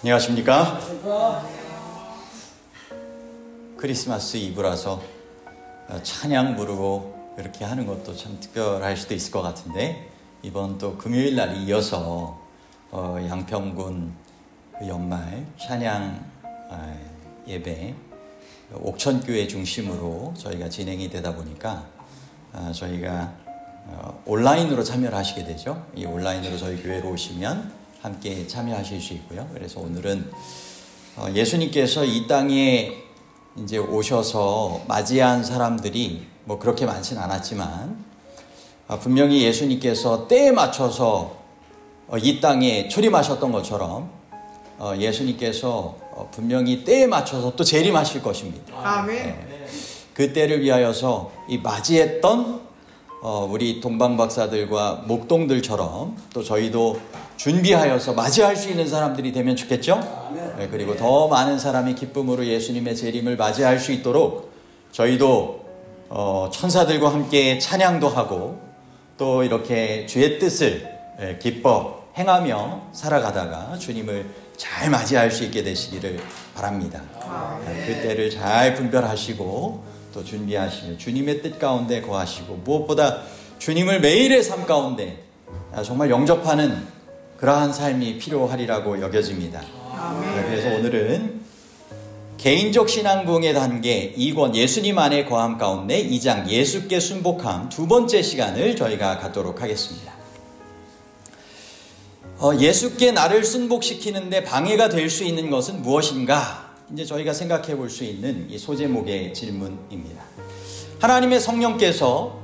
안녕하십니까? 크리스마스 이브라서 찬양 부르고 이렇게 하는 것도 참 특별할 수도 있을 것 같은데, 이번 또 금요일 날이 이어서 양평군 연말 찬양 예배 옥천교회 중심으로 저희가 진행이 되다 보니까 저희가 온라인으로 참여를 하시게 되죠. 이 온라인으로 저희 교회로 오시면 함께 참여하실 수 있고요. 그래서 오늘은 예수님께서 이 땅에 이제 오셔서 맞이한 사람들이 뭐 그렇게 많진 않았지만, 분명히 예수님께서 때에 맞춰서 이 땅에 출임하셨던 것처럼 예수님께서 분명히 때에 맞춰서 또 재림하실 것입니다. 아멘. 네. 그 때를 위하여서 이 맞이했던 우리 동방박사들과 목동들처럼 또 저희도 준비하여서 맞이할 수 있는 사람들이 되면 좋겠죠? 네, 그리고 더 많은 사람이 기쁨으로 예수님의 재림을 맞이할 수 있도록 저희도 천사들과 함께 찬양도 하고 또 이렇게 주의 뜻을 기뻐 행하며 살아가다가 주님을 잘 맞이할 수 있게 되시기를 바랍니다. 그 때를 잘 분별하시고 또 준비하시며 주님의 뜻 가운데 거하시고, 무엇보다 주님을 매일의 삶 가운데 정말 영접하는 그러한 삶이 필요하리라고 여겨집니다. 그래서 오늘은 개인적 신앙 부흥의 단계 2권 예수님 안에 거함 가운데 2장 예수께 순복함 두 번째 시간을 저희가 갖도록 하겠습니다. 예수께 나를 순복시키는데 방해가 될 수 있는 것은 무엇인가? 이제 저희가 생각해 볼 수 있는 이 소제목의 질문입니다. 하나님의 성령께서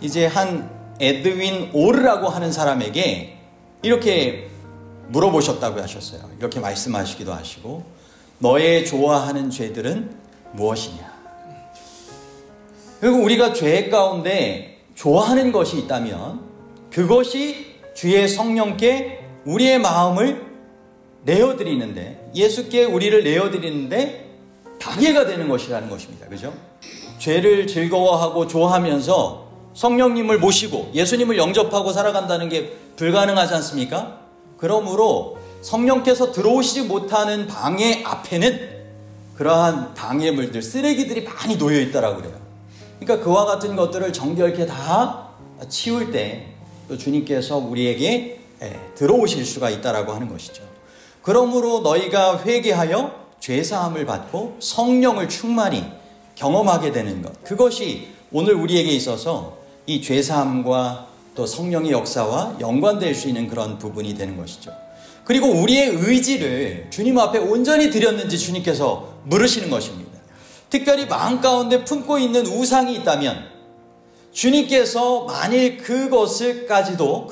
이제 한 에드윈 오르라고 하는 사람에게 이렇게 물어보셨다고 하셨어요. 이렇게 말씀하시기도 하시고, 너의 좋아하는 죄들은 무엇이냐? 그리고 우리가 죄 가운데 좋아하는 것이 있다면 그것이 주의 성령께 우리의 마음을 내어드리는데, 예수께 우리를 내어드리는데 방해가 되는 것이라는 것입니다. 그죠? 죄를 즐거워하고 좋아하면서 성령님을 모시고 예수님을 영접하고 살아간다는 게 불가능하지 않습니까? 그러므로 성령께서 들어오시지 못하는 방해 앞에는 그러한 방해물들, 쓰레기들이 많이 놓여 있다라고 그래요. 그러니까 그와 같은 것들을 정결케 다 치울 때 또 주님께서 우리에게 들어오실 수가 있다라고 하는 것이죠. 그러므로 너희가 회개하여 죄사함을 받고 성령을 충만히 경험하게 되는 것, 그것이 오늘 우리에게 있어서 이 죄사함과 또 성령의 역사와 연관될 수 있는 그런 부분이 되는 것이죠. 그리고 우리의 의지를 주님 앞에 온전히 드렸는지 주님께서 물으시는 것입니다. 특별히 마음 가운데 품고 있는 우상이 있다면 주님께서 만일 그것까지도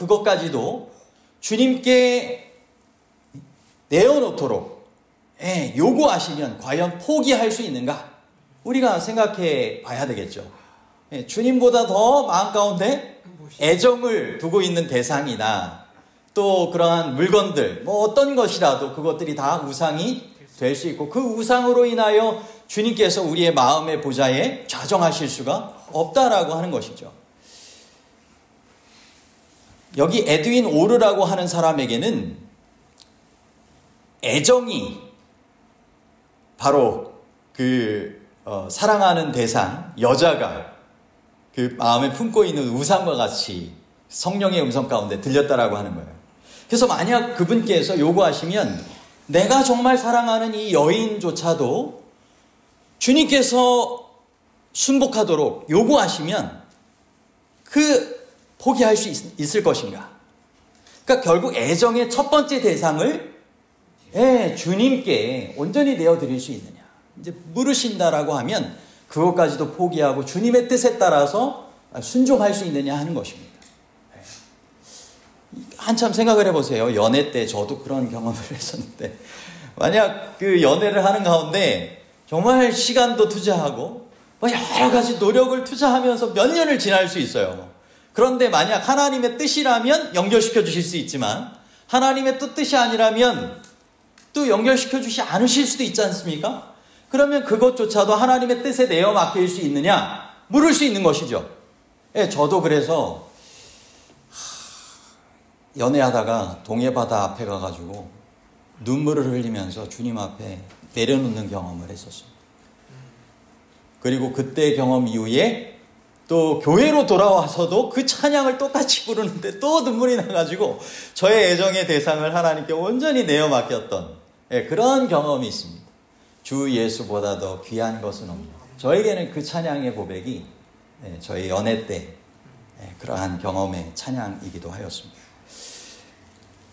주님께 내어놓도록 요구하시면 과연 포기할 수 있는가? 우리가 생각해 봐야 되겠죠. 주님보다 더 마음 가운데 애정을 두고 있는 대상이나 또 그러한 물건들, 뭐 어떤 것이라도 그것들이 다 우상이 될 수 있고, 그 우상으로 인하여 주님께서 우리의 마음의 보좌에 좌정하실 수가 없다라고 하는 것이죠. 여기 에드윈 오르라고 하는 사람에게는 애정이 바로 사랑하는 대상, 여자가 그 마음에 품고 있는 우상과 같이 성령의 음성 가운데 들렸다라고 하는 거예요. 그래서 만약 그분께서 요구하시면 내가 정말 사랑하는 이 여인조차도 주님께서 순복하도록 요구하시면 포기할 수 있을 것인가? 그러니까 결국 애정의 첫 번째 대상을 주님께 온전히 내어드릴 수 있느냐? 이제 물으신다라고 하면 그것까지도 포기하고 주님의 뜻에 따라서 순종할 수 있느냐 하는 것입니다. 한참 생각을 해보세요. 연애 때 저도 그런 경험을 했었는데, 만약 그 연애를 하는 가운데 정말 시간도 투자하고 여러 가지 노력을 투자하면서 몇 년을 지날 수 있어요. 그런데 만약 하나님의 뜻이라면 연결시켜 주실 수 있지만 하나님의 또 뜻이 아니라면 또 연결시켜 주시 않으실 수도 있지 않습니까? 그러면 그것조차도 하나님의 뜻에 내어 맡길 수 있느냐 물을 수 있는 것이죠. 저도 그래서 연애하다가 동해바다 앞에 가가지고 눈물을 흘리면서 주님 앞에 내려놓는 경험을 했었습니다. 그리고 그때 경험 이후에 또 교회로 돌아와서도 그 찬양을 똑같이 부르는데 또 눈물이 나가지고 저의 애정의 대상을 하나님께 온전히 내어 맡겼던 그런 경험이 있습니다. 주 예수보다 더 귀한 것은 없는, 저에게는 그 찬양의 고백이 저의 연애 때 그러한 경험의 찬양이기도 하였습니다.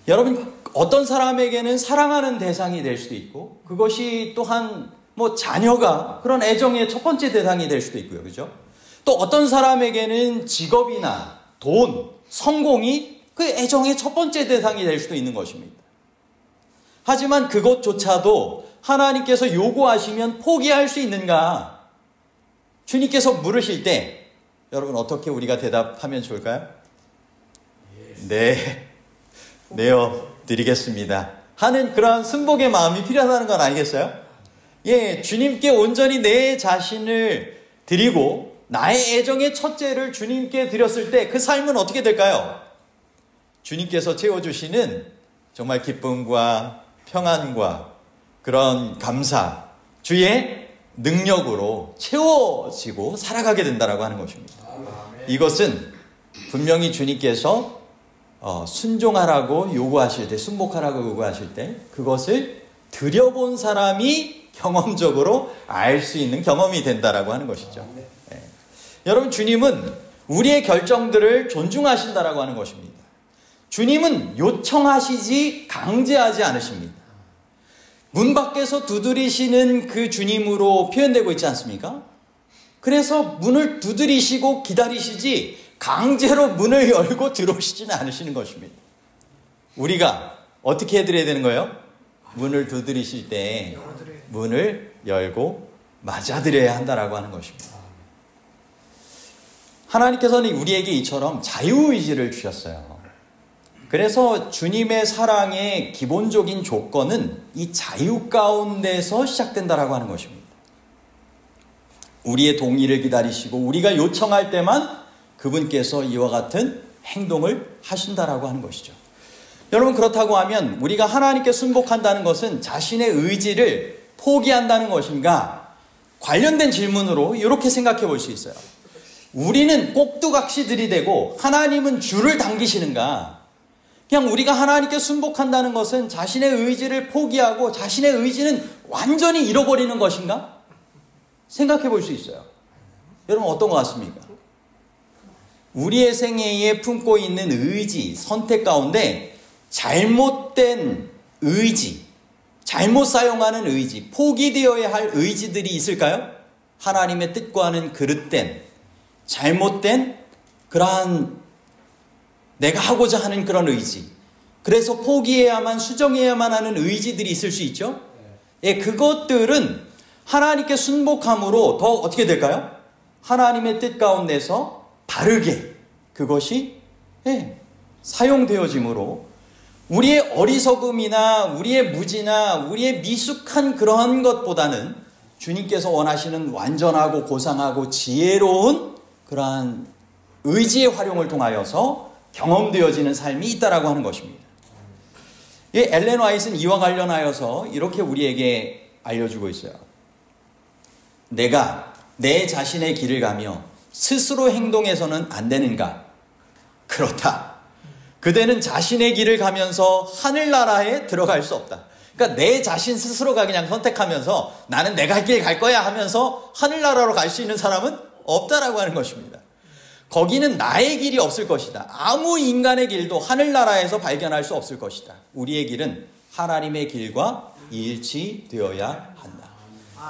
여러분, 어떤 사람에게는 사랑하는 대상이 될 수도 있고, 그것이 또한 자녀가 그런 애정의 첫 번째 대상이 될 수도 있고요. 그죠? 또 어떤 사람에게는 직업이나 돈, 성공이 그 애정의 첫 번째 대상이 될 수도 있는 것입니다. 하지만 그것조차도 하나님께서 요구하시면 포기할 수 있는가? 주님께서 물으실 때 여러분 어떻게 우리가 대답하면 좋을까요? 네, 내어 드리겠습니다 하는 그러한 승복의 마음이 필요하다는 건 아니겠어요? 예, 주님께 온전히 내 자신을 드리고 나의 애정의 첫째를 주님께 드렸을 때 그 삶은 어떻게 될까요? 주님께서 채워주시는 정말 기쁨과 평안과 그런 감사, 주의 능력으로 채워지고 살아가게 된다라고 하는 것입니다. 이것은 분명히 주님께서 순종하라고 요구하실 때, 순복하라고 요구하실 때 그것을 드려본 사람이 경험적으로 알 수 있는 경험이 된다라고 하는 것이죠. 네. 여러분, 주님은 우리의 결정들을 존중하신다라고 하는 것입니다. 주님은 요청하시지 강제하지 않으십니다. 문 밖에서 두드리시는 그 주님으로 표현되고 있지 않습니까? 그래서 문을 두드리시고 기다리시지 강제로 문을 열고 들어오시지는 않으시는 것입니다. 우리가 어떻게 해드려야 되는 거예요? 문을 두드리실 때 문을 열고 맞아드려야 한다라고 하는 것입니다. 하나님께서는 우리에게 이처럼 자유의지를 주셨어요. 그래서 주님의 사랑의 기본적인 조건은 이 자유 가운데서 시작된다라고 하는 것입니다. 우리의 동의를 기다리시고 우리가 요청할 때만 그분께서 이와 같은 행동을 하신다라고 하는 것이죠. 여러분, 그렇다고 하면 우리가 하나님께 순복한다는 것은 자신의 의지를 포기한다는 것인가? 관련된 질문으로 이렇게 생각해 볼 수 있어요. 우리는 꼭두각시 들이대고 하나님은 줄을 당기시는가? 그냥 우리가 하나님께 순복한다는 것은 자신의 의지를 포기하고 자신의 의지는 완전히 잃어버리는 것인가? 생각해 볼 수 있어요. 여러분, 어떤 것 같습니까? 우리의 생애에 품고 있는 의지, 선택 가운데 잘못된 의지, 잘못 사용하는 의지, 포기되어야 할 의지들이 있을까요? 하나님의 뜻과는 그릇된, 잘못된 그러한 내가 하고자 하는 그런 의지, 그래서 포기해야만, 수정해야만 하는 의지들이 있을 수 있죠. 예, 그것들은 하나님께 순복함으로 더 어떻게 될까요? 하나님의 뜻 가운데서 바르게 그것이 사용되어짐으로 우리의 어리석음이나 우리의 무지나 우리의 미숙한 그러한 것보다는 주님께서 원하시는 완전하고 고상하고 지혜로운 그러한 의지의 활용을 통하여서 경험되어지는 삶이 있다라고 하는 것입니다. 엘렌 화이트는 이와 관련하여서 이렇게 우리에게 알려주고 있어요. 내가 내 자신의 길을 가며 스스로 행동해서는 안 되는가? 그렇다. 그대는 자신의 길을 가면서 하늘나라에 들어갈 수 없다. 그러니까 내 자신 스스로가 그냥 선택하면서 나는 내 갈 길 갈 거야 하면서 하늘나라로 갈 수 있는 사람은 없다라고 하는 것입니다. 거기는 나의 길이 없을 것이다. 아무 인간의 길도 하늘나라에서 발견할 수 없을 것이다. 우리의 길은 하나님의 길과 일치되어야 한다.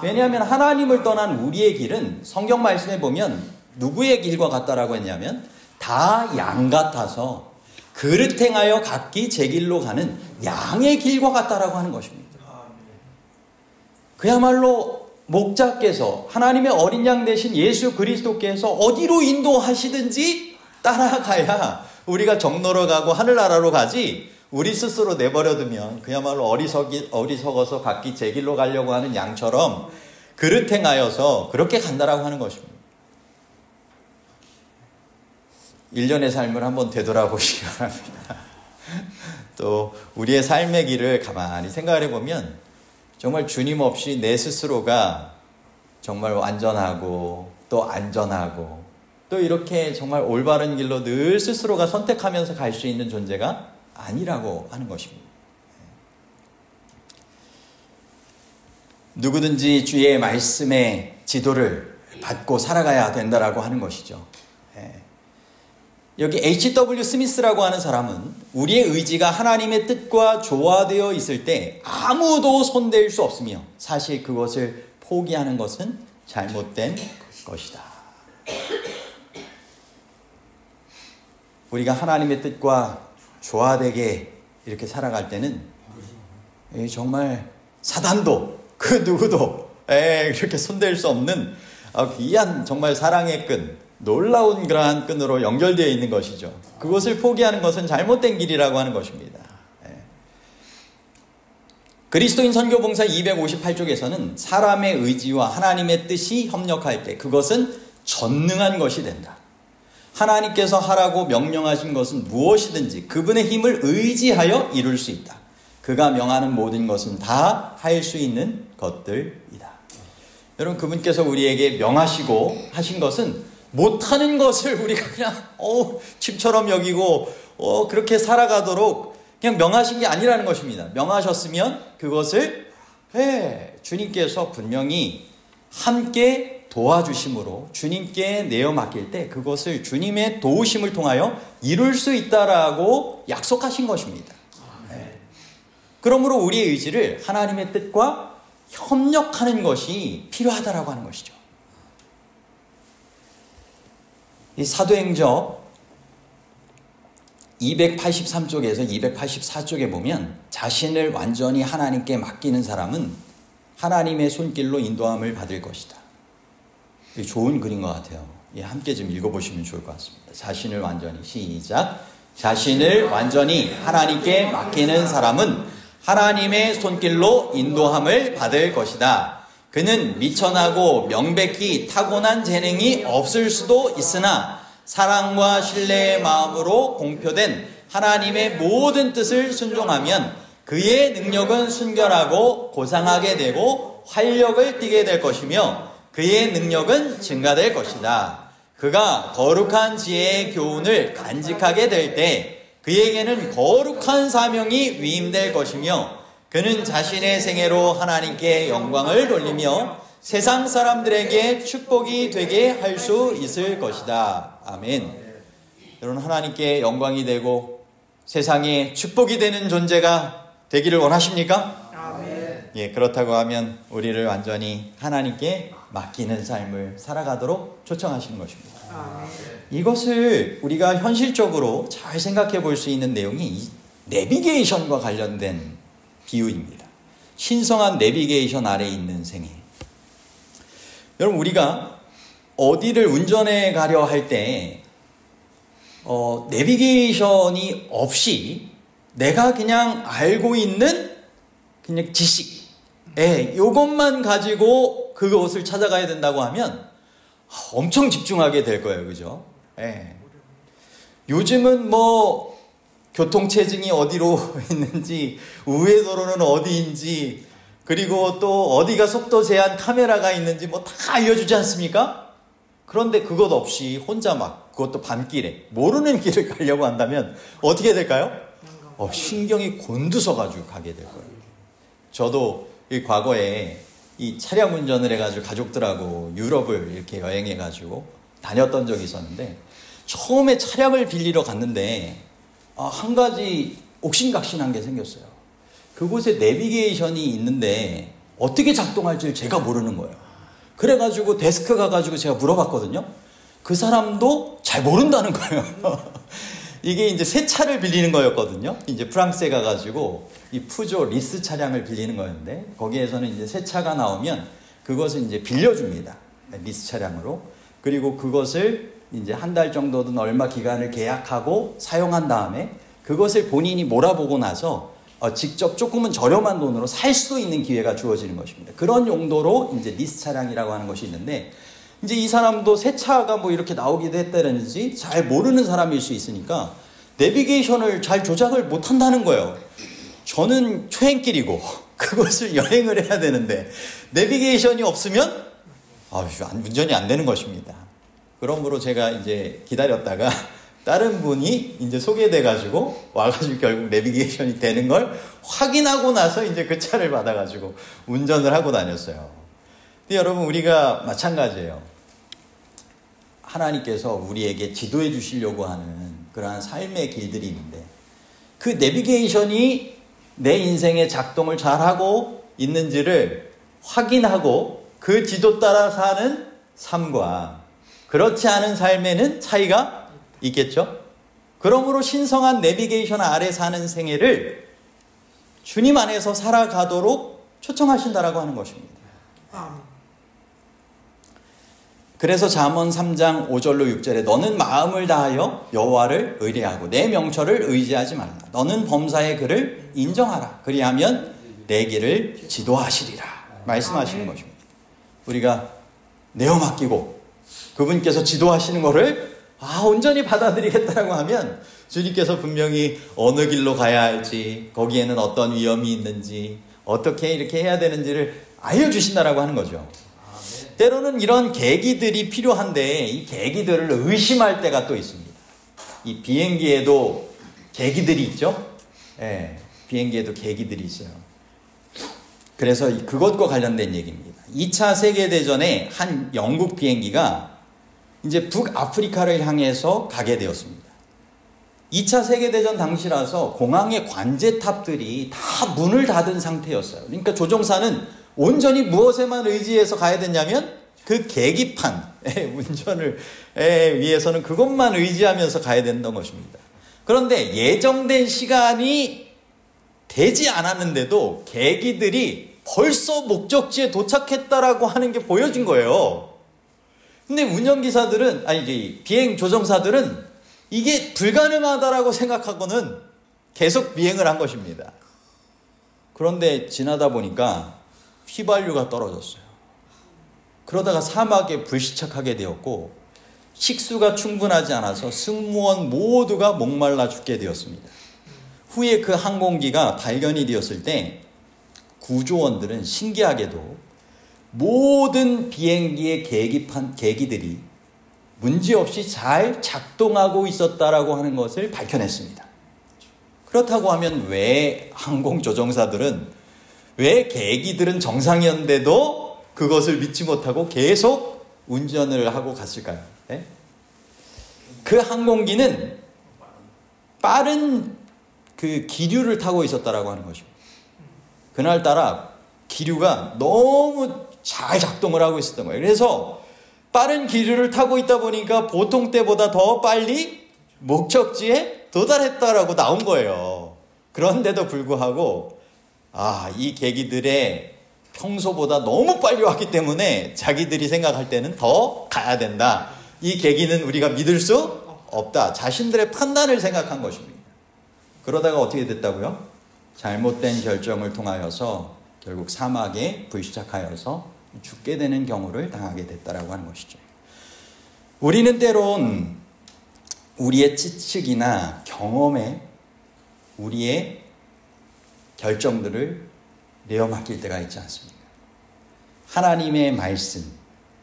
왜냐하면 하나님을 떠난 우리의 길은 성경 말씀에 보면 누구의 길과 같다라고 했냐면 다 양 같아서 그릇 행하여 각기 제 길로 가는 양의 길과 같다라고 하는 것입니다. 그야말로 목자께서 하나님의 어린 양 되신 예수 그리스도께서 어디로 인도하시든지 따라가야 우리가 정로로 가고 하늘나라로 가지, 우리 스스로 내버려두면 그야말로 어리석어서 각기 제 길로 가려고 하는 양처럼 그릇 행하여서 그렇게 간다라고 하는 것입니다. 1년의 삶을 한번 되돌아보시기 바랍니다. 또 우리의 삶의 길을 가만히 생각을 해보면 정말 주님 없이 내 스스로가 정말 완전하고 또 안전하고 또 이렇게 정말 올바른 길로 늘 스스로가 선택하면서 갈 수 있는 존재가 아니라고 하는 것입니다. 누구든지 주의 말씀의 지도를 받고 살아가야 된다라고 하는 것이죠. 여기 H.W. 스미스라고 하는 사람은 우리의 의지가 하나님의 뜻과 조화되어 있을 때 아무도 손댈 수 없으며 사실 그것을 포기하는 것은 잘못된 것이다. 우리가 하나님의 뜻과 조화되게 이렇게 살아갈 때는 정말 사단도 그 누구도 그렇게 손댈 수 없는 귀한 정말 사랑의 끈, 놀라운 그러한 끈으로 연결되어 있는 것이죠. 그것을 포기하는 것은 잘못된 길이라고 하는 것입니다. 그리스도인 선교봉사 258쪽에서는 사람의 의지와 하나님의 뜻이 협력할 때 그것은 전능한 것이 된다. 하나님께서 하라고 명령하신 것은 무엇이든지 그분의 힘을 의지하여 이룰 수 있다. 그가 명하는 모든 것은 다 할 수 있는 것들이다. 여러분, 그분께서 우리에게 명하시고 하신 것은 못하는 것을 우리가 그냥 칩처럼 여기고 그렇게 살아가도록 그냥 명하신 게 아니라는 것입니다. 명하셨으면 그것을 주님께서 분명히 함께 도와주심으로 주님께 내어 맡길 때 그것을 주님의 도우심을 통하여 이룰 수 있다라고 약속하신 것입니다. 그러므로 우리의 의지를 하나님의 뜻과 협력하는 것이 필요하다라고 하는 것이죠. 이 사도행전 283쪽에서 284쪽에 보면 자신을 완전히 하나님께 맡기는 사람은 하나님의 손길로 인도함을 받을 것이다. 좋은 글인 것 같아요. 함께 좀 읽어보시면 좋을 것 같습니다. 자신을 완전히, 시작. 자신을 완전히 하나님께 맡기는 사람은 하나님의 손길로 인도함을 받을 것이다. 그는 미천하고 명백히 타고난 재능이 없을 수도 있으나 사랑과 신뢰의 마음으로 공표된 하나님의 모든 뜻을 순종하면 그의 능력은 순결하고 고상하게 되고 활력을 띠게 될 것이며 그의 능력은 증가될 것이다. 그가 거룩한 지혜의 교훈을 간직하게 될 때 그에게는 거룩한 사명이 위임될 것이며 그는 자신의 생애로 하나님께 영광을 돌리며 세상 사람들에게 축복이 되게 할 수 있을 것이다. 아멘. 여러분, 하나님께 영광이 되고 세상에 축복이 되는 존재가 되기를 원하십니까? 아멘. 그렇다고 하면 우리를 완전히 하나님께 맡기는 삶을 살아가도록 초청하시는 것입니다. 아멘. 이것을 우리가 현실적으로 잘 생각해 볼 수 있는 내용이 이 내비게이션과 관련된 비유입니다. 신성한 내비게이션 아래에 있는 생애. 여러분, 우리가 어디를 운전해 가려 할 때 내비게이션이 없이 내가 그냥 알고 있는 그냥 지식, 이것만 가지고 그것을 찾아가야 된다고 하면 엄청 집중하게 될 거예요. 그죠? 요즘은 교통체증이 어디로 있는지, 우회도로는 어디인지, 그리고 또 어디가 속도 제한 카메라가 있는지 다 알려주지 않습니까? 그런데 그것 없이 혼자 그것도 밤길에 모르는 길을 가려고 한다면 어떻게 될까요? 신경이 곤두서가지고 가게 될 거예요. 저도 이 과거에 이 차량 운전을 해가지고 가족들하고 유럽을 이렇게 여행해가지고 다녔던 적이 있었는데 처음에 차량을 빌리러 갔는데 한 가지 옥신각신한 게 생겼어요. 그곳에 내비게이션이 있는데 어떻게 작동할지 제가 모르는 거예요. 그래가지고 데스크 가가지고 제가 물어봤거든요. 그 사람도 잘 모른다는 거예요. 이게 이제 새 차를 빌리는 거였거든요. 이제 프랑스에 가가지고 이 푸조 리스 차량을 빌리는 거였는데 거기에서는 이제 새 차가 나오면 그것을 이제 빌려줍니다. 리스 차량으로. 그리고 그것을 이제 한 달 정도든 얼마 기간을 계약하고 사용한 다음에 그것을 본인이 몰아보고 나서 직접 조금은 저렴한 돈으로 살 수 있는 기회가 주어지는 것입니다. 그런 용도로 이제 리스 차량이라고 하는 것이 있는데 이제 이 사람도 새 차가 이렇게 나오기도 했다는지 잘 모르는 사람일 수 있으니까 내비게이션을 잘 조작을 못한다는 거예요. 저는 초행길이고 그것을 여행을 해야 되는데 내비게이션이 없으면 운전이 안 되는 것입니다. 그러므로 제가 이제 기다렸다가 다른 분이 이제 소개돼가지고 와가지고 결국 내비게이션이 되는 걸 확인하고 나서 이제 그 차를 받아가지고 운전을 하고 다녔어요. 근데 여러분, 우리가 마찬가지예요. 하나님께서 우리에게 지도해 주시려고 하는 그러한 삶의 길들이 있는데 그 내비게이션이 내 인생에 작동을 잘하고 있는지를 확인하고 그 지도 따라 사는 삶과 그렇지 않은 삶에는 차이가 있겠죠? 그러므로 신성한 내비게이션 아래 사는 생애를 주님 안에서 살아가도록 초청하신다라고 하는 것입니다. 그래서 잠언 3장 5절로 6절에 너는 마음을 다하여 여호와를 의뢰하고 내 명철을 의지하지 말라. 너는 범사의 그를 인정하라. 그리하면 내 길을 지도하시리라. 말씀하시는 것입니다. 우리가 내어 맡기고 그분께서 지도하시는 것을 온전히 받아들이겠다라고 하면 주님께서 분명히 어느 길로 가야 할지, 거기에는 어떤 위험이 있는지, 어떻게 이렇게 해야 되는지를 알려주신다라고 하는 거죠. 때로는 이런 계기들이 필요한데 이 계기들을 의심할 때가 또 있습니다. 이 비행기에도 계기들이 있죠. 비행기에도 계기들이 있어요. 그래서 그것과 관련된 얘기입니다. 2차 세계대전에 한 영국 비행기가 이제 북아프리카를 향해서 가게 되었습니다. 2차 세계대전 당시라서 공항의 관제탑들이 다 문을 닫은 상태였어요. 그러니까 조종사는 온전히 무엇에만 의지해서 가야 됐냐면 그 계기판의 운전을 위해서는 그것만 의지하면서 가야 된다는 것입니다. 그런데 예정된 시간이 되지 않았는데도 계기들이 벌써 목적지에 도착했다라고 하는 게 보여진 거예요. 근데 운전기사들은, 비행 조종사들은 이게 불가능하다라고 생각하고는 계속 비행을 한 것입니다. 그런데 지나다 보니까 휘발유가 떨어졌어요. 그러다가 사막에 불시착하게 되었고 식수가 충분하지 않아서 승무원 모두가 목말라 죽게 되었습니다. 후에 그 항공기가 발견이 되었을 때 구조원들은 신기하게도 모든 비행기의 계기들이 문제없이 잘 작동하고 있었다라고 하는 것을 밝혀냈습니다. 그렇다고 하면 왜 항공조종사들은, 왜 계기들은 정상이었는데도 그것을 믿지 못하고 계속 운전을 하고 갔을까요? 네? 그 항공기는 빠른 그 기류를 타고 있었다라고 하는 것입니다. 그날따라 기류가 너무 잘 작동을 하고 있었던 거예요. 그래서 빠른 기류를 타고 있다 보니까 보통 때보다 더 빨리 목적지에 도달했다라고 나온 거예요. 그런데도 불구하고 이 계기들의 평소보다 너무 빨리 왔기 때문에 자기들이 생각할 때는 더 가야 된다. 이 계기는 우리가 믿을 수 없다. 자신들의 판단을 생각한 것입니다. 그러다가 어떻게 됐다고요? 잘못된 결정을 통하여서 결국 사막에 불시착하여서 죽게 되는 경우를 당하게 됐다라고 하는 것이죠. 우리는 때론 우리의 지식이나 경험에 우리의 결정들을 내어 맡길 때가 있지 않습니까? 하나님의 말씀,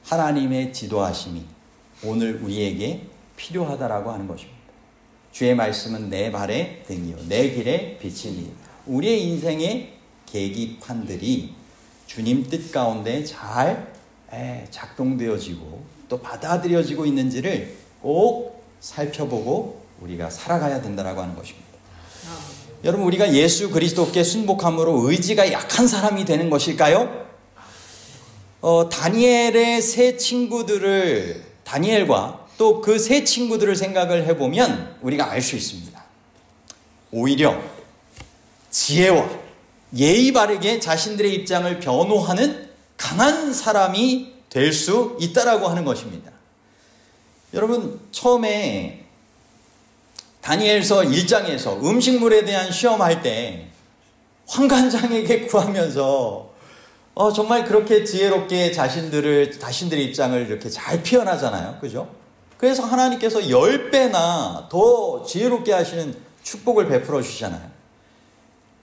하나님의 지도하심이 오늘 우리에게 필요하다라고 하는 것입니다. 주의 말씀은 내 발의 등이요 내 길의 빛이니. 우리의 인생의 계기판들이 주님 뜻 가운데 잘 작동되어지고 또 받아들여지고 있는지를 꼭 살펴보고 우리가 살아가야 된다라고 하는 것입니다. 여러분, 우리가 예수 그리스도께 순복함으로 의지가 약한 사람이 되는 것일까요? 다니엘의 세 친구들을, 다니엘과 또 그 세 친구들을 생각을 해보면 우리가 알 수 있습니다. 오히려 지혜와 예의 바르게 자신들의 입장을 변호하는 강한 사람이 될 수 있다라고 하는 것입니다. 여러분, 처음에 다니엘서 1장에서 음식물에 대한 시험할 때 환관장에게 구하면서 정말 그렇게 지혜롭게 자신들의 입장을 이렇게 잘 표현하잖아요. 그죠? 그래서 하나님께서 10배나 더 지혜롭게 하시는 축복을 베풀어 주시잖아요.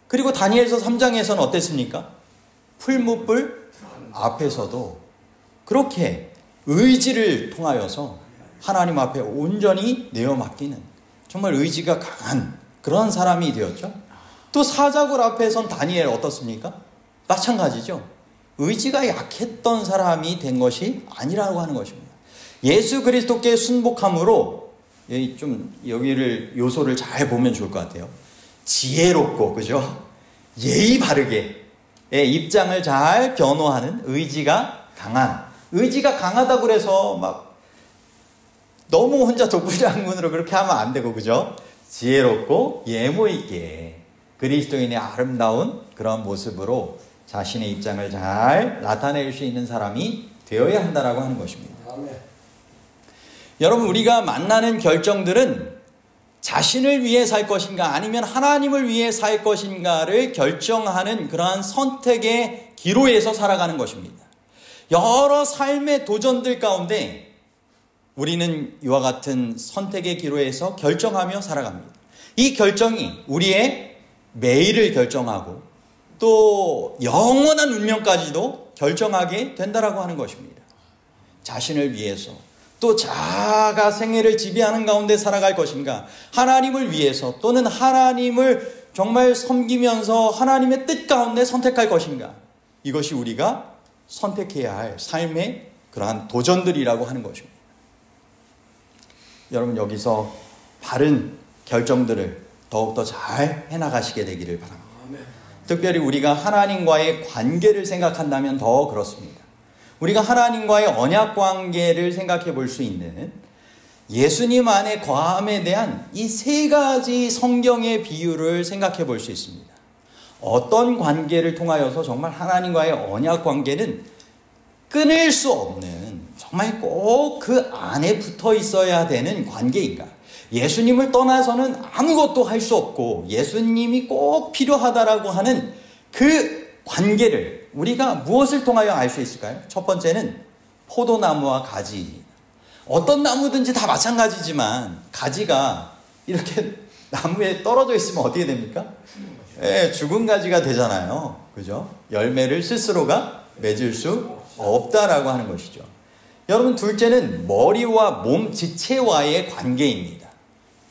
그리고 다니엘서 3장에서는 어땠습니까? 풀무불 앞에서도 그렇게 의지를 통하여서 하나님 앞에 온전히 내어 맡기는 정말 의지가 강한 그런 사람이 되었죠. 또 사자굴 앞에선 다니엘 어떻습니까? 마찬가지죠. 의지가 약했던 사람이 된 것이 아니라고 하는 것입니다. 예수 그리스도께 순복함으로 좀 여기를 요소를 잘 보면 좋을 것 같아요. 지혜롭고 그죠? 예의 바르게 입장을 잘 변호하는 의지가 강하다고 그래서 막 너무 혼자 독불장군으로 그렇게 하면 안 되고 그죠? 지혜롭고 예모 있게 그리스도인의 아름다운 그런 모습으로 자신의 입장을 잘 나타낼 수 있는 사람이 되어야 한다라고 하는 것입니다. 여러분, 우리가 만나는 결정들은 자신을 위해 살 것인가 아니면 하나님을 위해 살 것인가를 결정하는 그러한 선택의 기로에서 살아가는 것입니다. 여러 삶의 도전들 가운데 우리는 이와 같은 선택의 기로에서 결정하며 살아갑니다. 이 결정이 우리의 매일을 결정하고 또 영원한 운명까지도 결정하게 된다라고 하는 것입니다. 자신을 위해서 또 자아가 생애를 지배하는 가운데 살아갈 것인가, 하나님을 위해서 또는 하나님을 정말 섬기면서 하나님의 뜻 가운데 선택할 것인가, 이것이 우리가 선택해야 할 삶의 그러한 도전들이라고 하는 것입니다. 여러분, 여기서 바른 결정들을 더욱더 잘 해나가시게 되기를 바랍니다. 특별히 우리가 하나님과의 관계를 생각한다면 더 그렇습니다. 우리가 하나님과의 언약 관계를 생각해 볼 수 있는 예수님 안의 거함에 대한 이 세 가지 성경의 비유를 생각해 볼 수 있습니다. 어떤 관계를 통하여서 정말 하나님과의 언약 관계는 끊을 수 없는, 정말 꼭 그 안에 붙어 있어야 되는 관계인가? 예수님을 떠나서는 아무것도 할 수 없고 예수님이 꼭 필요하다라고 하는 그 관계를 우리가 무엇을 통하여 알 수 있을까요? 첫 번째는 포도나무와 가지. 어떤 나무든지 다 마찬가지지만 가지가 이렇게 나무에 떨어져 있으면 어떻게 됩니까? 죽은 가지가 되잖아요. 그죠? 열매를 스스로가 맺을 수 없다라고 하는 것이죠. 여러분, 둘째는 머리와 몸 지체와의 관계입니다.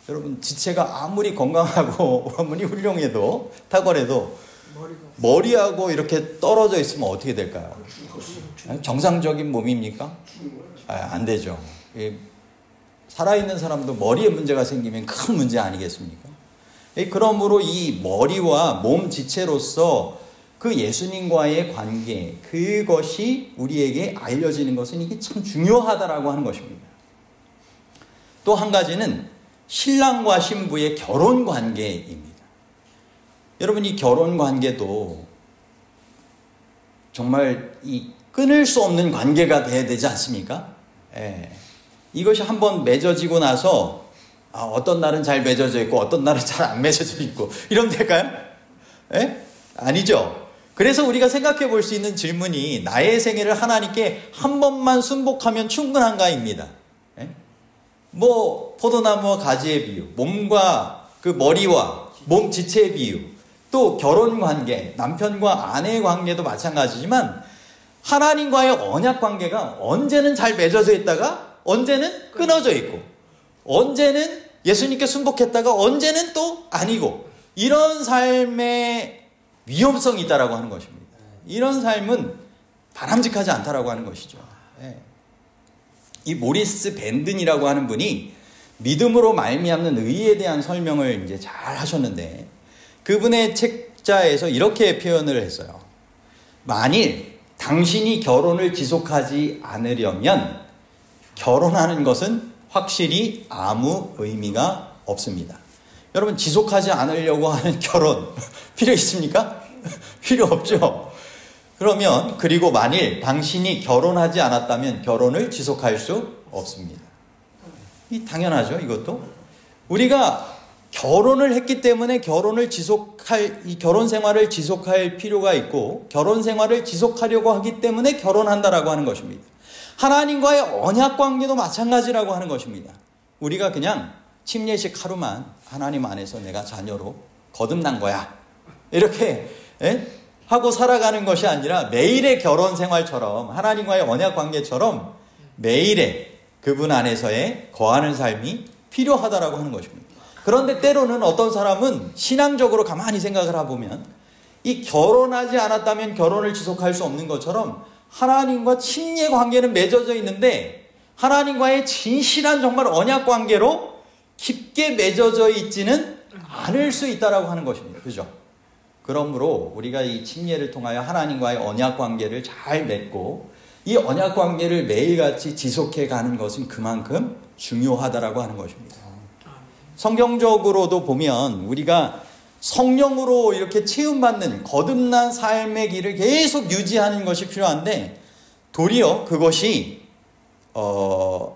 여러분, 지체가 아무리 건강하고 아무리 훌륭해도 탁월해도 머리하고 이렇게 떨어져 있으면 어떻게 될까요? 정상적인 몸입니까? 안 되죠. 살아있는 사람도 머리에 문제가 생기면 큰 문제 아니겠습니까? 그러므로 이 머리와 몸 지체로서 그 예수님과의 관계, 그것이 우리에게 알려지는 것은 이게 참 중요하다라고 하는 것입니다. 또 한 가지는 신랑과 신부의 결혼 관계입니다. 여러분, 이 결혼 관계도 정말 이 끊을 수 없는 관계가 돼야 되지 않습니까? 이것이 한번 맺어지고 나서 어떤 날은 잘 맺어져 있고 어떤 날은 잘 안 맺어져 있고 이러면 될까요? 아니죠. 그래서 우리가 생각해 볼 수 있는 질문이 나의 생애를 하나님께 한 번만 순복하면 충분한가입니다. 뭐 포도나무와 가지의 비유, 몸과 그 머리와 몸 지체의 비유, 또 결혼 관계, 남편과 아내의 관계도 마찬가지지만 하나님과의 언약 관계가 언제는 잘 맺어져 있다가 언제는 끊어져 있고, 언제는 예수님께 순복했다가 언제는 또 아니고, 이런 삶의 위험성이 있다라고 하는 것입니다. 이런 삶은 바람직하지 않다라고 하는 것이죠. 이 모리스 밴든이라고 하는 분이 믿음으로 말미암는 의에 대한 설명을 이제 잘 하셨는데, 그분의 책자에서 이렇게 표현을 했어요. 만일 당신이 결혼을 지속하지 않으려면 결혼하는 것은 확실히 아무 의미가 없습니다. 여러분, 지속하지 않으려고 하는 결혼 필요 있습니까? 필요 없죠. 그러면, 그리고 만일 당신이 결혼하지 않았다면 결혼을 지속할 수 없습니다. 이 당연하죠, 이것도. 우리가 결혼을 했기 때문에 이 결혼 생활을 지속할 필요가 있고, 결혼 생활을 지속하려고 하기 때문에 결혼한다라고 하는 것입니다. 하나님과의 언약 관계도 마찬가지라고 하는 것입니다. 우리가 그냥 침례식 하루만 하나님 안에서 내가 자녀로 거듭난 거야, 이렇게 하고 살아가는 것이 아니라 매일의 결혼 생활처럼, 하나님과의 언약 관계처럼 매일의 그분 안에서의 거하는 삶이 필요하다라고 하는 것입니다. 그런데 때로는 어떤 사람은 신앙적으로 가만히 생각을 해보면 이 결혼하지 않았다면 결혼을 지속할 수 없는 것처럼 하나님과 친밀 관계는 맺어져 있는데 하나님과의 진실한 정말 언약 관계로 깊게 맺어져 있지는 않을 수 있다라고 하는 것입니다. 그죠? 그러므로 우리가 이 침례를 통하여 하나님과의 언약 관계를 잘 맺고 이 언약 관계를 매일같이 지속해 가는 것은 그만큼 중요하다라고 하는 것입니다. 성경적으로도 보면 우리가 성령으로 이렇게 체험받는 거듭난 삶의 길을 계속 유지하는 것이 필요한데 도리어 그것이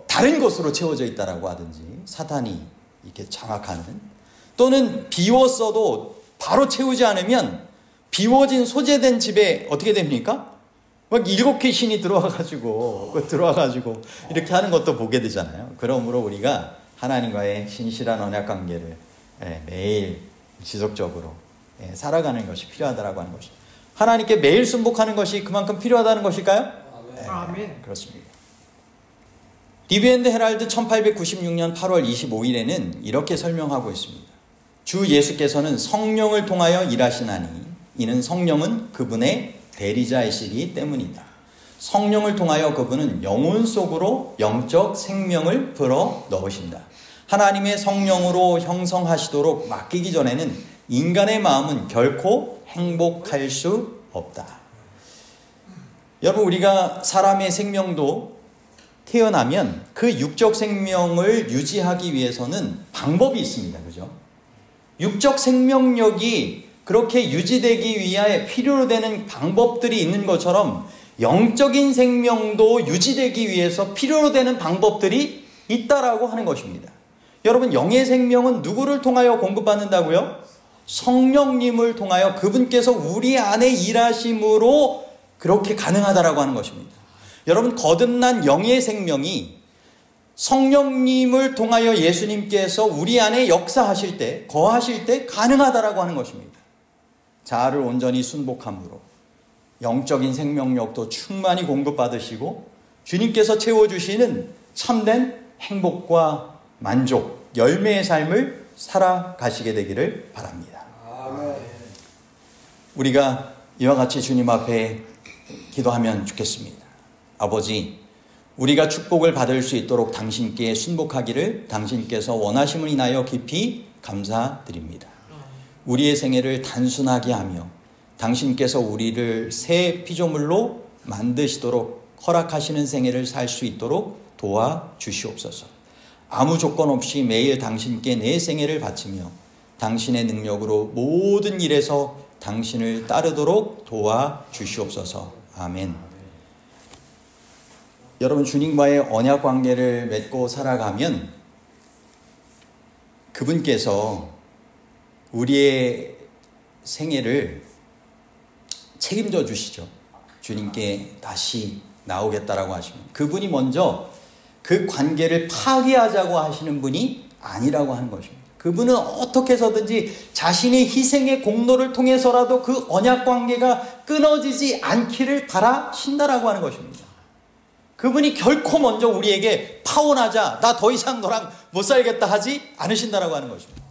다른 것으로 채워져 있다라고 하든지 사탄이 이렇게 장악하는, 또는 비웠어도 바로 채우지 않으면 비워진 소재된 집에 어떻게 됩니까? 막 7 귀신이 들어와가지고 이렇게 하는 것도 보게 되잖아요. 그러므로 우리가 하나님과의 신실한 언약 관계를 매일 지속적으로 살아가는 것이 필요하다라고 하는 것입니다. 하나님께 매일 순복하는 것이 그만큼 필요하다는 것일까요? 아멘. 그렇습니다. 리뷰&드 헤럴드 1896년 8월 25일에는 이렇게 설명하고 있습니다. 주 예수께서는 성령을 통하여 일하시나니 이는 성령은 그분의 대리자이시기 때문이다. 성령을 통하여 그분은 영혼 속으로 영적 생명을 불어 넣으신다. 하나님의 성령으로 형성하시도록 맡기기 전에는 인간의 마음은 결코 행복할 수 없다. 여러분, 우리가 사람의 생명도 태어나면 그 육적 생명을 유지하기 위해서는 방법이 있습니다. 그죠? 육적 생명력이 그렇게 유지되기 위해 필요로 되는 방법들이 있는 것처럼 영적인 생명도 유지되기 위해서 필요로 되는 방법들이 있다라고 하는 것입니다. 여러분, 영의 생명은 누구를 통하여 공급받는다고요? 성령님을 통하여 그분께서 우리 안에 일하심으로 그렇게 가능하다라고 하는 것입니다. 여러분, 거듭난 영의 생명이 성령님을 통하여 예수님께서 우리 안에 역사하실 때, 거하실 때 가능하다라고 하는 것입니다. 자아를 온전히 순복함으로 영적인 생명력도 충만히 공급받으시고 주님께서 채워주시는 참된 행복과 만족, 열매의 삶을 살아가시게 되기를 바랍니다. 아멘. 우리가 이와 같이 주님 앞에 기도하면 좋겠습니다. 아버지, 우리가 축복을 받을 수 있도록 당신께 순복하기를 당신께서 원하심을 인하여 깊이 감사드립니다. 우리의 생애를 단순하게 하며 당신께서 우리를 새 피조물로 만드시도록 허락하시는 생애를 살 수 있도록 도와주시옵소서. 아무 조건 없이 매일 당신께 내 생애를 바치며 당신의 능력으로 모든 일에서 당신을 따르도록 도와주시옵소서. 아멘. 여러분, 주님과의 언약 관계를 맺고 살아가면 그분께서 우리의 생애를 책임져 주시죠. 주님께 다시 나오겠다라고 하시면 그분이 먼저 그 관계를 파괴하자고 하시는 분이 아니라고 하는 것입니다. 그분은 어떻게 해서든지 자신의 희생의 공로를 통해서라도 그 언약 관계가 끊어지지 않기를 바라신다라고 하는 것입니다. 그분이 결코 먼저 우리에게 파혼하자, 나 더 이상 너랑 못 살겠다 하지 않으신다라고 하는 것입니다.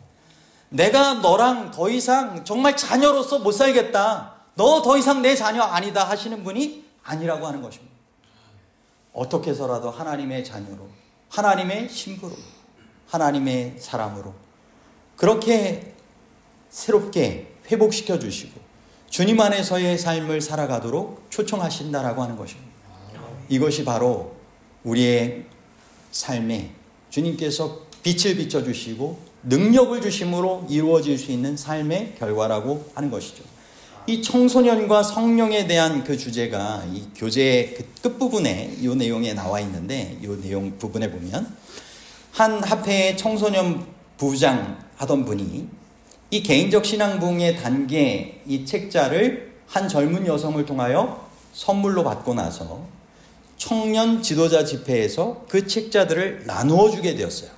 내가 너랑 더 이상 정말 자녀로서 못 살겠다, 너 더 이상 내 자녀 아니다 하시는 분이 아니라고 하는 것입니다. 어떻게 해서라도 하나님의 자녀로, 하나님의 신부로, 하나님의 사람으로 그렇게 새롭게 회복시켜 주시고 주님 안에서의 삶을 살아가도록 초청하신다라고 하는 것입니다. 이것이 바로 우리의 삶에 주님께서 빛을 비춰주시고 능력을 주심으로 이루어질 수 있는 삶의 결과라고 하는 것이죠. 이 청소년과 성령에 대한 그 주제가 이 교재의 그 끝부분에 이 내용에 나와 있는데, 이 내용 부분에 보면 한 합회의 청소년 부장 하던 분이 이 개인적 신앙부흥의 단계 이 책자를 한 젊은 여성을 통하여 선물로 받고 나서 청년 지도자 집회에서 그 책자들을 나누어 주게 되었어요.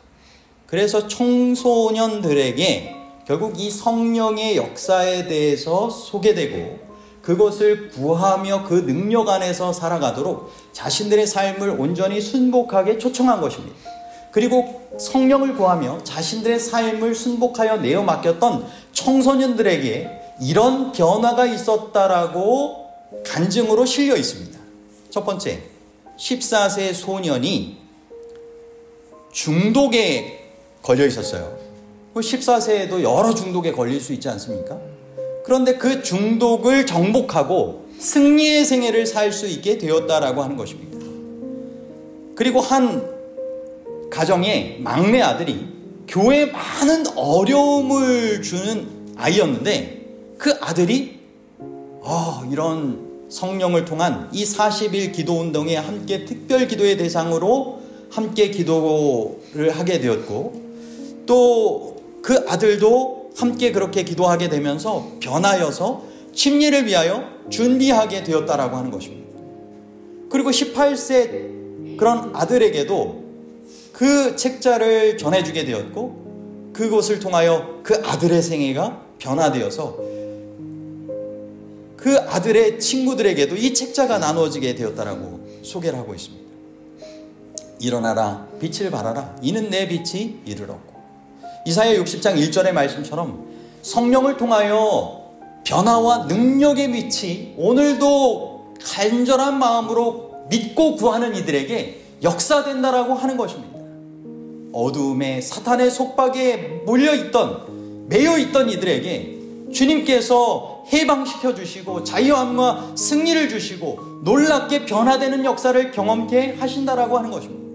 그래서 청소년들에게 결국 이 성령의 역사에 대해서 소개되고 그것을 구하며 그 능력 안에서 살아가도록 자신들의 삶을 온전히 순복하게 초청한 것입니다. 그리고 성령을 구하며 자신들의 삶을 순복하여 내어 맡겼던 청소년들에게 이런 변화가 있었다라고 간증으로 실려 있습니다. 첫 번째, 14세 소년이 중독에 걸려 있었어요. 14세에도 여러 중독에 걸릴 수 있지 않습니까? 그런데 그 중독을 정복하고 승리의 생애를 살 수 있게 되었다라고 하는 것입니다. 그리고 한 가정의 막내 아들이 교회에 많은 어려움을 주는 아이였는데 그 아들이 이런 성령을 통한 이 40일 기도운동에 함께 특별 기도의 대상으로 함께 기도를 하게 되었고 또 그 아들도 함께 그렇게 기도하게 되면서 변하여서 침례를 위하여 준비하게 되었다라고 하는 것입니다. 그리고 18세 그런 아들에게도 그 책자를 전해주게 되었고 그것을 통하여 그 아들의 생애가 변화되어서 그 아들의 친구들에게도 이 책자가 나누어지게 되었다라고 소개를 하고 있습니다. 일어나라 빛을 발하라 이는 내 빛이 이르렀고 이사야 60장 1절의 말씀처럼 성령을 통하여 변화와 능력의 빛이 오늘도 간절한 마음으로 믿고 구하는 이들에게 역사된다라고 하는 것입니다. 어두움에 사탄의 속박에 몰려있던 매여있던 이들에게 주님께서 해방시켜 주시고 자유함과 승리를 주시고 놀랍게 변화되는 역사를 경험케 하신다라고 하는 것입니다.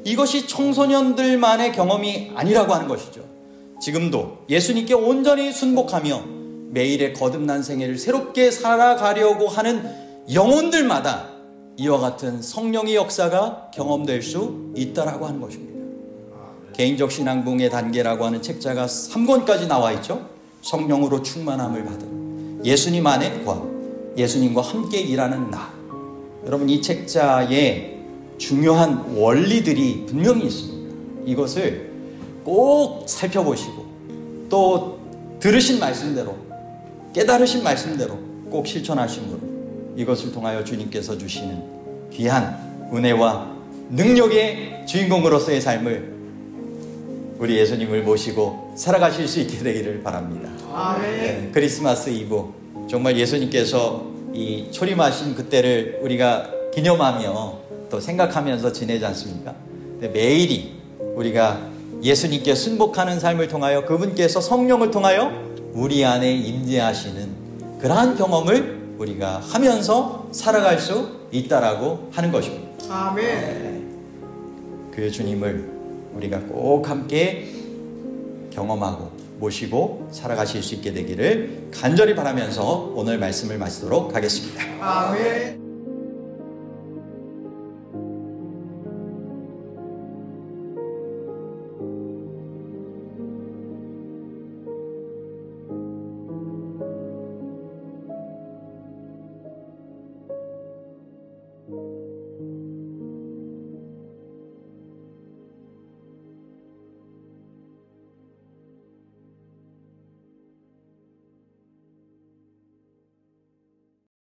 이것이 청소년들만의 경험이 아니라고 하는 것이죠. 지금도 예수님께 온전히 순복하며 매일의 거듭난 생애를 새롭게 살아가려고 하는 영혼들마다 이와 같은 성령의 역사가 경험될 수 있다라고 하는 것입니다. 개인적 신앙부흥의 단계라고 하는 책자가 3권까지 나와 있죠. 성령으로 충만함을 받은 예수님 안에 과 예수님과 함께 일하는 나. 여러분 이 책자에 중요한 원리들이 분명히 있습니다. 이것을 꼭 살펴보시고 또 들으신 말씀대로 깨달으신 말씀대로 꼭 실천하심으로 이것을 통하여 주님께서 주시는 귀한 은혜와 능력의 주인공으로서의 삶을 우리 예수님을 모시고 살아가실 수 있게 되기를 바랍니다. 네, 크리스마스 이브 정말 예수님께서 이 초림하신 그때를 우리가 기념하며 또 생각하면서 지내지 않습니까? 매일이 우리가 예수님께 순복하는 삶을 통하여 그분께서 성령을 통하여 우리 안에 임재하시는 그러한 경험을 우리가 하면서 살아갈 수 있다라고 하는 것입니다. 아멘. 네, 그 주님을 우리가 꼭 함께 경험하고 모시고 살아가실 수 있게 되기를 간절히 바라면서 오늘 말씀을 마치도록 하겠습니다. 아멘.